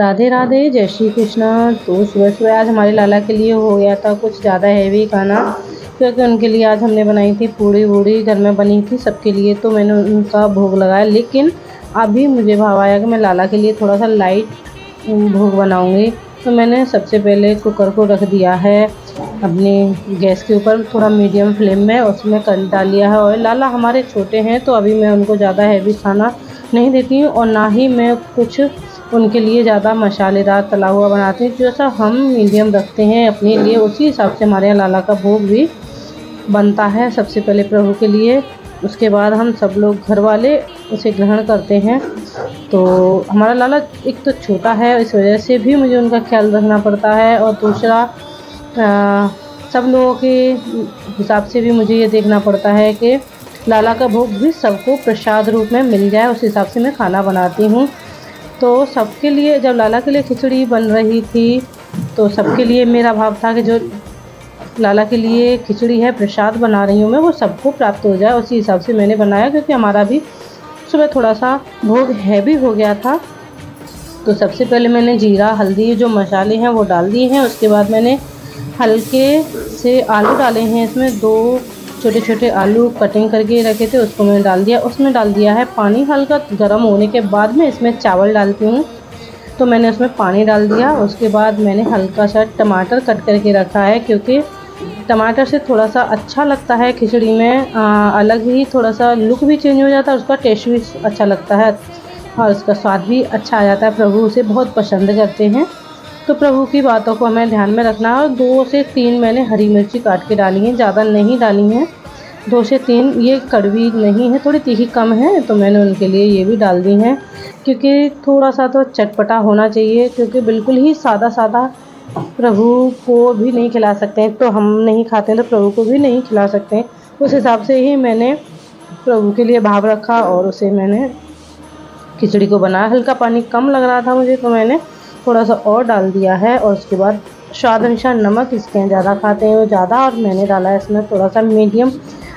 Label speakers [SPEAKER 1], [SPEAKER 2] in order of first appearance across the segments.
[SPEAKER 1] राधे राधे, जय श्री कृष्णा। तो सुबह सुबह आज हमारे लाला के लिए हो गया था कुछ ज़्यादा हैवी खाना, क्योंकि उनके लिए आज हमने बनाई थी पूड़ी वूड़ी, घर में बनी थी सबके लिए, तो मैंने उनका भोग लगाया। लेकिन अभी मुझे भाव आया कि मैं लाला के लिए थोड़ा सा लाइट भोग बनाऊंगी। तो मैंने सबसे पहले कुकर को रख दिया है अपने गैस के ऊपर, थोड़ा मीडियम फ्लेम में, उसमें कर डाल लिया है ऑयल। लाला हमारे छोटे हैं तो अभी मैं उनको ज़्यादा हैवी खाना नहीं देती हूँ, और ना ही मैं कुछ उनके लिए ज़्यादा मसालेदार तला हुआ बनाते हैं। जैसा हम मीडियम रखते हैं अपने लिए, उसी हिसाब से हमारे यहाँ लाला का भोग भी बनता है। सबसे पहले प्रभु के लिए, उसके बाद हम सब लोग घर वाले उसे ग्रहण करते हैं। तो हमारा लाला एक तो छोटा है, इस वजह से भी मुझे उनका ख्याल रखना पड़ता है, और दूसरा सब लोगों के हिसाब से भी मुझे ये देखना पड़ता है कि लाला का भोग भी सबको प्रसाद रूप में मिल जाए। उस हिसाब से मैं खाना बनाती हूँ। तो सबके लिए, जब लाला के लिए खिचड़ी बन रही थी तो सबके लिए मेरा भाव था कि जो लाला के लिए खिचड़ी है प्रसाद बना रही हूँ मैं, वो सबको प्राप्त हो जाए। उसी हिसाब से मैंने बनाया, क्योंकि हमारा भी सुबह थोड़ा सा भोग हैवी हो गया था। तो सबसे पहले मैंने जीरा हल्दी जो मसाले हैं वो डाल दिए हैं। उसके बाद मैंने हल्के से आलू डाले हैं, इसमें 2 छोटे छोटे आलू कटिंग करके रखे थे, उसको मैंने डाल दिया। उसमें डाल दिया है पानी। हल्का गर्म होने के बाद में इसमें चावल डालती हूँ, तो मैंने उसमें पानी डाल दिया। उसके बाद मैंने हल्का सा टमाटर कट करके रखा है, क्योंकि टमाटर से थोड़ा सा अच्छा लगता है खिचड़ी में, अलग ही थोड़ा सा लुक भी चेंज हो जाता है, उसका टेस्ट भी अच्छा लगता है और उसका स्वाद भी अच्छा आ जाता है। प्रभु उसे बहुत पसंद करते हैं, तो प्रभु की बातों को हमें ध्यान में रखना है। और 2 से 3 मैंने हरी मिर्ची काट के डाली हैं, ज़्यादा नहीं डाली हैं, 2 से 3। ये कड़वी नहीं है, थोड़ी तीखी कम है, तो मैंने उनके लिए ये भी डाल दी हैं, क्योंकि थोड़ा सा तो चटपटा होना चाहिए। क्योंकि बिल्कुल ही सादा सादा प्रभु को भी नहीं खिला सकते हैं, तो हम नहीं खाते हैं तो प्रभु को भी नहीं खिला सकते हैं। उस हिसाब से ही मैंने प्रभु के लिए भाव रखा और उसे मैंने खिचड़ी को बनाया। हल्का पानी कम लग रहा था मुझे, तो मैंने थोड़ा सा और डाल दिया है। और उसके बाद स्वाद अनुसार नमक, इसके यहाँ ज़्यादा खाते हैं वो ज़्यादा, और मैंने डाला है इसमें थोड़ा सा मीडियम।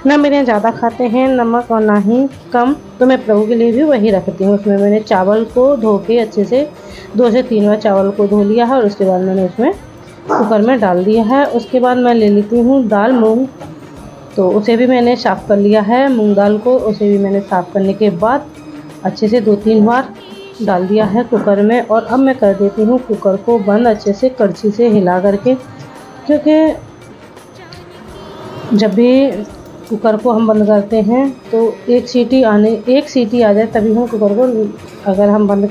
[SPEAKER 1] ना मेरे यहाँ ज़्यादा खाते हैं नमक और ना ही कम, तो मैं प्रभु के लिए भी वही रखती हूँ। उसमें मैंने चावल को धो के अच्छे से 2 से 3 बार चावल को धो लिया है, और उसके बाद मैंने उसमें कुकर में डाल दिया है। उसके बाद मैं ले लेती हूँ दाल मूँग, तो उसे भी मैंने साफ़ कर लिया है। मूँग दाल को, उसे भी मैंने साफ़ करने के बाद अच्छे से 2-3 बार डाल दिया है कुकर में। और अब मैं कर देती हूँ कुकर को बंद अच्छे से करछी से हिला करके, क्योंकि जब भी कुकर को हम बंद करते हैं तो एक सीटी आ जाए तभी हम कुकर को, अगर हम बंद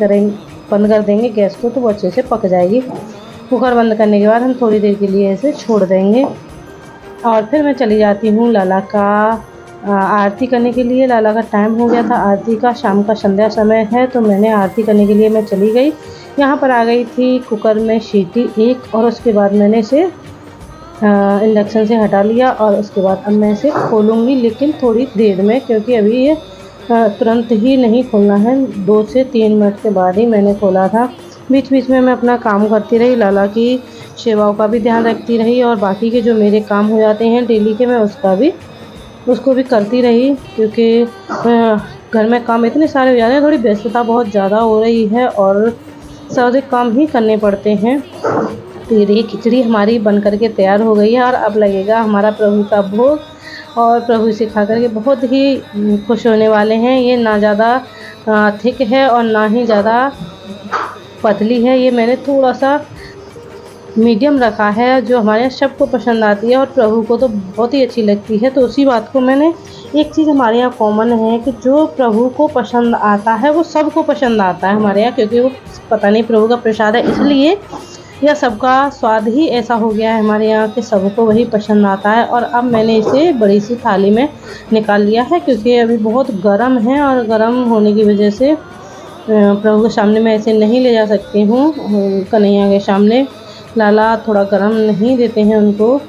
[SPEAKER 1] कर देंगे गैस को, तो वो अच्छे से पक जाएगी। कुकर बंद करने के बाद हम थोड़ी देर के लिए ऐसे छोड़ देंगे, और फिर मैं चली जाती हूँ लाला का आरती करने के लिए। लाला का टाइम हो गया था आरती का, शाम का संध्या समय है, तो मैंने आरती करने के लिए मैं चली गई। यहाँ पर आ गई थी कुकर में सीटी 1, और उसके बाद मैंने इसे इंडक्शन से हटा लिया। और उसके बाद अब मैं इसे खोलूँगी, लेकिन थोड़ी देर में, क्योंकि अभी ये तुरंत ही नहीं खोलना है। 2 से 3 मिनट के बाद ही मैंने खोला था। बीच बीच में मैं अपना काम करती रही, लाला की सेवाओं का भी ध्यान रखती रही, और बाकी के जो मेरे काम हो जाते हैं डेली के, मैं उसको भी करती रही। क्योंकि घर में काम इतने सारे हो जाते हैं, थोड़ी व्यस्तता बहुत ज़्यादा हो रही है और सारे काम ही करने पड़ते हैं। तो ये देखिए खिचड़ी हमारी बन करके तैयार हो गई है, और अब लगेगा हमारा प्रभु का भोग, और प्रभु इसे खा करके बहुत ही खुश होने वाले हैं। ये ना ज़्यादा थिक है और ना ही ज़्यादा पतली है, ये मैंने थोड़ा सा मीडियम रखा है, जो हमारे यहाँ सबको पसंद आती है और प्रभु को तो बहुत ही अच्छी लगती है। तो उसी बात को मैंने, एक चीज़ हमारे यहाँ कॉमन है कि जो प्रभु को पसंद आता है वो सबको पसंद आता है हमारे यहाँ, क्योंकि वो पता नहीं प्रभु का प्रसाद है, इसलिए यह सबका स्वाद ही ऐसा हो गया है हमारे यहाँ कि सबको वही पसंद आता है। और अब मैंने इसे बड़ी सी थाली में निकाल लिया है, क्योंकि अभी बहुत गर्म है, और गर्म होने की वजह से प्रभु के सामने मैं इसे नहीं ले जा सकती हूँ। कन्हैया के सामने लाला थोड़ा गर्म नहीं देते हैं उनको,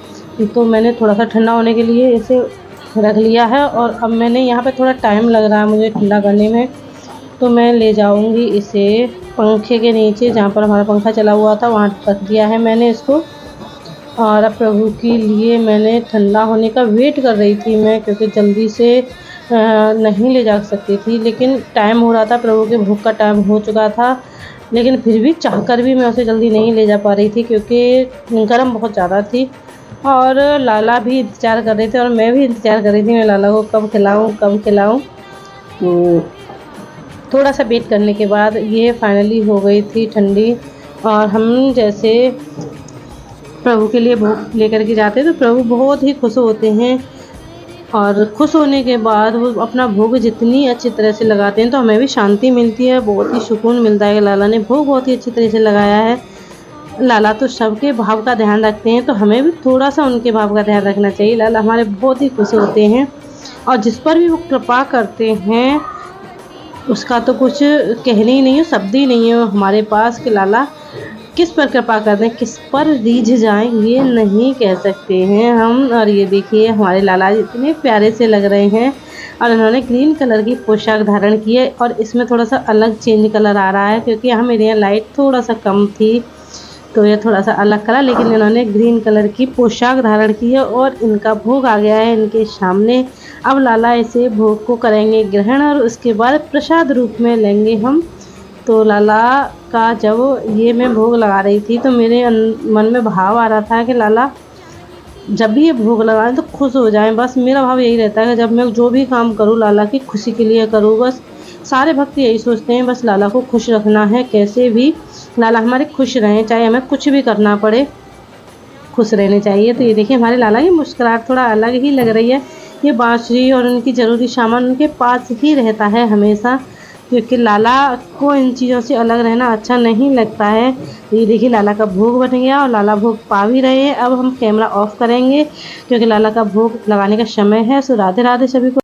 [SPEAKER 1] तो मैंने थोड़ा सा ठंडा होने के लिए इसे रख लिया है। और अब मैंने यहाँ पे थोड़ा टाइम लग रहा है मुझे ठंडा करने में, तो मैं ले जाऊँगी इसे पंखे के नीचे, जहाँ पर हमारा पंखा चला हुआ था वहाँ रख दिया है मैंने इसको। और अब प्रभु के लिए मैंने ठंडा होने का वेट कर रही थी मैं, क्योंकि जल्दी से नहीं ले जा सकती थी, लेकिन टाइम हो रहा था, प्रभु के भोग का टाइम हो चुका था। लेकिन फिर भी चाहकर भी मैं उसे जल्दी नहीं ले जा पा रही थी क्योंकि गर्म बहुत ज़्यादा थी और लाला भी इंतज़ार कर रहे थे और मैं भी इंतज़ार कर रही थी मैं लाला को कब खिलाऊँ। तो थोड़ा सा वेट करने के बाद ये फाइनली हो गई थी ठंडी और हम जैसे प्रभु के लिए भोग लेकर के जाते हैं तो प्रभु बहुत ही खुश होते हैं और खुश होने के बाद वो अपना भोग जितनी अच्छी तरह से लगाते हैं तो हमें भी शांति मिलती है, बहुत ही सुकून मिलता है कि लाला ने भोग बहुत ही अच्छी तरह से लगाया है। लाला तो सबके भाव का ध्यान रखते हैं तो हमें भी थोड़ा सा उनके भाव का ध्यान रखना चाहिए। लाला हमारे बहुत ही खुश होते हैं और जिस पर भी वो कृपा करते हैं उसका तो कुछ कहने ही नहीं है, शब्द ही नहीं है हमारे पास कि लाला किस पर कृपा कर दें, किस पर रीझ जाएं, ये नहीं कह सकते हैं हम। और ये देखिए हमारे लाला जी इतने प्यारे से लग रहे हैं और इन्होंने ग्रीन कलर की पोशाक धारण की है और इसमें थोड़ा सा अलग चेंज कलर आ रहा है क्योंकि यहाँ मेरे यहाँ लाइट थोड़ा सा कम थी तो ये थोड़ा सा अलग कलर, लेकिन इन्होंने ग्रीन कलर की पोशाक धारण की है और इनका भोग आ गया है इनके सामने। अब लाला इसे भोग को करेंगे ग्रहण और उसके बाद प्रसाद रूप में लेंगे हम। तो लाला का जब ये मैं भोग लगा रही थी तो मेरे मन में भाव आ रहा था कि लाला जब भी ये भोग लगाएं तो खुश हो जाएं। बस मेरा भाव यही रहता है कि जब मैं जो भी काम करूं लाला की खुशी के लिए करूं। बस सारे भक्त यही सोचते हैं, बस लाला को खुश रखना है, कैसे भी लाला हमारे खुश रहें, चाहे हमें कुछ भी करना पड़े खुश रहने चाहिए। तो ये देखिए हमारे लाला की मुस्कुराहट थोड़ा अलग ही लग रही है। ये बाँसुरी और उनकी ज़रूरी सामान उनके पास ही रहता है हमेशा क्योंकि लाला को इन चीज़ों से अलग रहना अच्छा नहीं लगता है। तो ये देखिए लाला का भोग बन गया और लाला भोग पा भी रहे हैं। अब हम कैमरा ऑफ करेंगे क्योंकि लाला का भोग लगाने का समय है। सो राधे राधे सभी को।